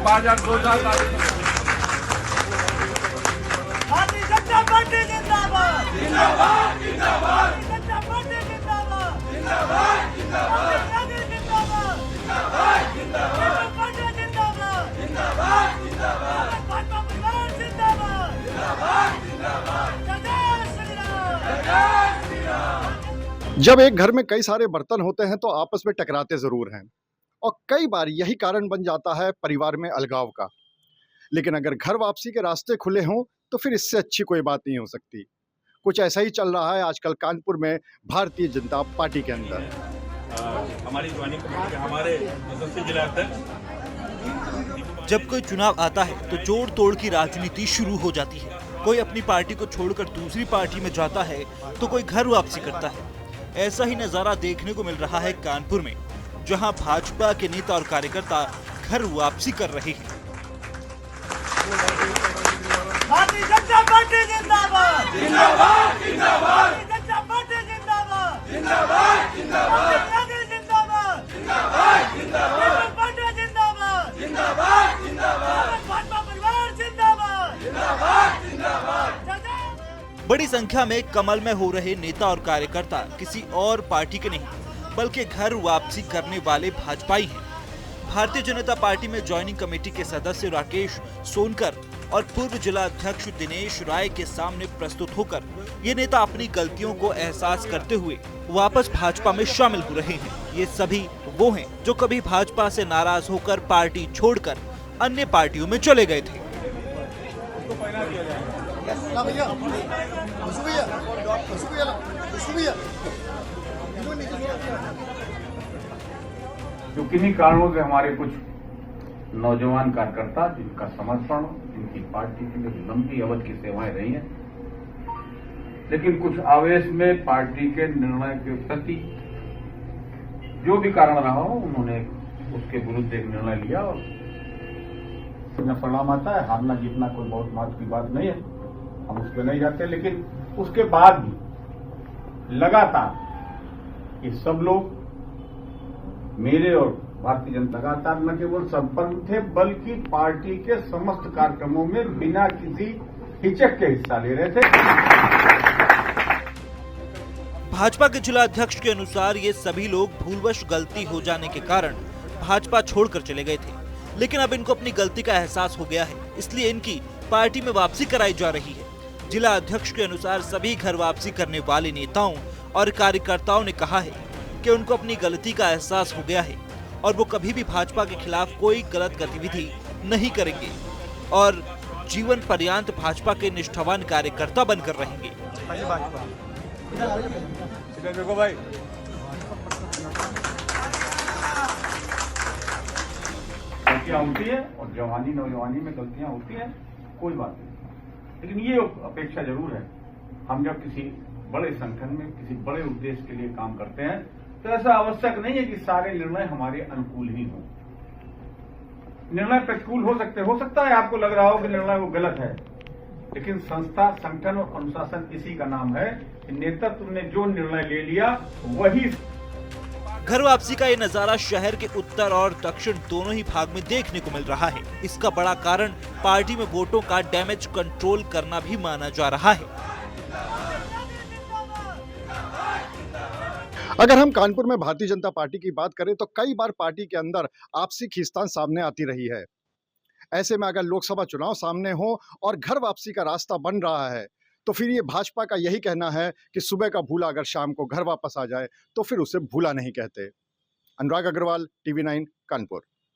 Bharatiya Janata party जिंदाबाद जिंदाबाद जिंदाबाद जनता पार्टी जिंदाबाद जिंदाबाद जिंदाबाद जिंदाबाद जिंदाबाद जिंदाबाद जिंदाबाद जिंदाबाद जिंदाबाद भाजपा परिवार जिंदाबाद जिंदाबाद जिंदाबाद जय श्री राम जय श्री राम। जब एक घर में कई सारे बर्तन होते हैं तो आपस में टकराते जरूर हैं और कई बार यही कारण बन जाता है परिवार में अलगाव का। लेकिन अगर घर वापसी के रास्ते खुले हों तो फिर इससे अच्छी कोई बात नहीं हो सकती। कुछ ऐसा ही चल रहा है आजकल कानपुर में भारतीय जनता पार्टी के अंदर। हमारी ज्वाइनिंग कमेटी के हमारे सदस्य जिला अध्यक्ष। जब कोई चुनाव आता है तो जोड़ तोड़ की राजनीति शुरू हो जाती है। कोई अपनी पार्टी को छोड़कर दूसरी पार्टी में जाता है तो कोई घर वापसी करता है। ऐसा ही नजारा देखने को मिल रहा है कानपुर में, जहां भाजपा के नेता और कार्यकर्ता घर वापसी कर रहे हैं। भारतीय जनता पार्टी जिंदाबाद जिंदाबाद जिंदाबाद जनता पार्टी जिंदाबाद जिंदाबाद जिंदाबाद जिंदाबाद जिंदाबाद जिंदाबाद पार्टी जिंदाबाद जिंदाबाद जिंदाबाद भाजपा परिवार जिंदाबाद जिंदाबाद जिंदाबाद। बड़ी संख्या में कमल में हो रहे नेता और कार्यकर्ता किसी और पार्टी के नहीं बल्कि घर वापसी करने वाले भाजपाई हैं। भारतीय जनता पार्टी में ज्वाइनिंग कमेटी के सदस्य राकेश सोनकर और पूर्व जिला अध्यक्ष दिनेश राय के सामने प्रस्तुत होकर ये नेता अपनी गलतियों को एहसास करते हुए वापस भाजपा में शामिल हो रहे हैं। ये सभी वो हैं जो कभी भाजपा से नाराज होकर पार्टी छोड़कर अन्य पार्टियों में चले गए थे। जो किन्हीं कारणों से हमारे कुछ नौजवान कार्यकर्ता जिनका समर्पण जिनकी पार्टी के लिए लंबी अवधि की सेवाएं रही हैं, लेकिन कुछ आवेश में पार्टी के निर्णय के प्रति जो भी कारण रहा हो उन्होंने उसके विरुद्ध एक निर्णय लिया और परिणाम आता है। हारना जीतना कोई बहुत महत्व की बात नहीं है, हम उस पर नहीं जाते। लेकिन उसके बाद भी लगातार ये सब लोग मेरे और भारतीय जनता लगातार न केवल संपन्न थे बल्कि पार्टी के समस्त कार्यक्रमों में बिना किसी हिचक के हिस्सा ले रहे थे। भाजपा के जिला अध्यक्ष के अनुसार ये सभी लोग भूलवश गलती हो जाने के कारण भाजपा छोड़कर चले गए थे, लेकिन अब इनको अपनी गलती का एहसास हो गया है, इसलिए इनकी पार्टी में वापसी कराई जा रही है। जिला अध्यक्ष के अनुसार सभी घर वापसी करने वाले नेताओं और कार्यकर्ताओं ने कहा है कि उनको अपनी गलती का एहसास हो गया है और वो कभी भी भाजपा के खिलाफ कोई गलत गतिविधि नहीं करेंगे और जीवन पर्यंत भाजपा के निष्ठावान कार्यकर्ता बनकर रहेंगे। गलतियां होती है और जवानी नौजवानी में गलतियां होती हैं, कोई बात नहीं। लेकिन ये अपेक्षा जरूर है, हम जब किसी बड़े संगठन में किसी बड़े उद्देश्य के लिए काम करते हैं तो ऐसा आवश्यक नहीं है कि सारे निर्णय हमारे अनुकूल ही हों। निर्णय प्रतिकूल हो सकता है आपको लग रहा हो कि निर्णय वो गलत है, लेकिन संस्था संगठन और अनुशासन इसी का नाम है कि नेतृत्व ने जो निर्णय ले लिया वही। घर वापसी का ये नजारा शहर के उत्तर और दक्षिण दोनों ही भाग में देखने को मिल रहा है। इसका बड़ा कारण पार्टी में वोटों का डैमेज कंट्रोल करना भी माना जा रहा है। अगर हम कानपुर में भारतीय जनता पार्टी की बात करें तो कई बार पार्टी के अंदर आपसी खींचतान सामने आती रही है। ऐसे में अगर लोकसभा चुनाव सामने हो और घर वापसी का रास्ता बन रहा है तो फिर ये भाजपा का यही कहना है कि सुबह का भूला अगर शाम को घर वापस आ जाए तो फिर उसे भूला नहीं कहते। अनुराग अग्रवाल, TV9 कानपुर।